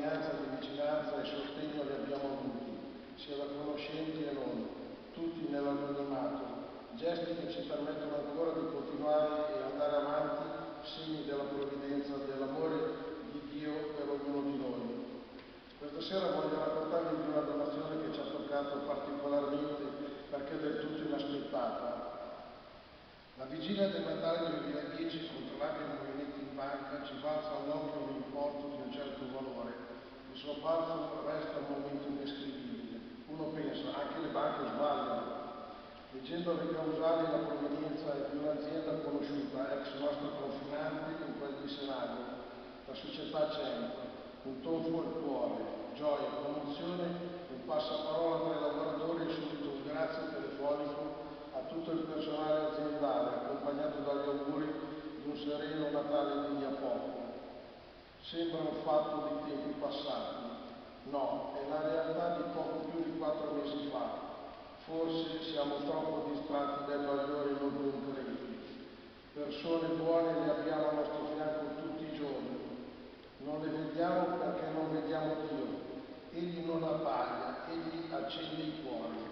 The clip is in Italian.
testimonianza di vicinanza e sostegno li abbiamo avuti, sia da conoscenti e non, tutti nell'anonimato, gesti che ci permettono ancora di continuare e andare avanti, segni della provvidenza, dell'amore di Dio per ognuno di noi. Questa sera voglio raccontarvi di una donazione che ci ha toccato particolarmente perché del tutto inaspettata. La vigilia del Natale 2010, controllati i movimenti in banca, ci balza all'occhio un importo di un certo valore. Il sobbalzo resta un momento indescrivibile. Uno pensa, anche le banche sbagliano. Leggendo le causali, la provenienza è di un'azienda conosciuta, ex nostra confinante in quel di Senago, la società Cento. Un tonfo al cuore, gioia, commozione, un passaparola tra i lavoratori e subito un grazie telefonico a tutto il personale aziendale, accompagnato dagli auguri di un sereno Natale di lì a poco. Sembra un fatto di tempi passati. No, è la realtà di poco più di 4 mesi fa. Forse siamo troppo distratti dai bagliori non concreti. Persone buone le abbiamo al nostro fianco tutti i giorni. Non le vediamo perché non vediamo Dio. Egli non abbaglia, egli accende i cuori.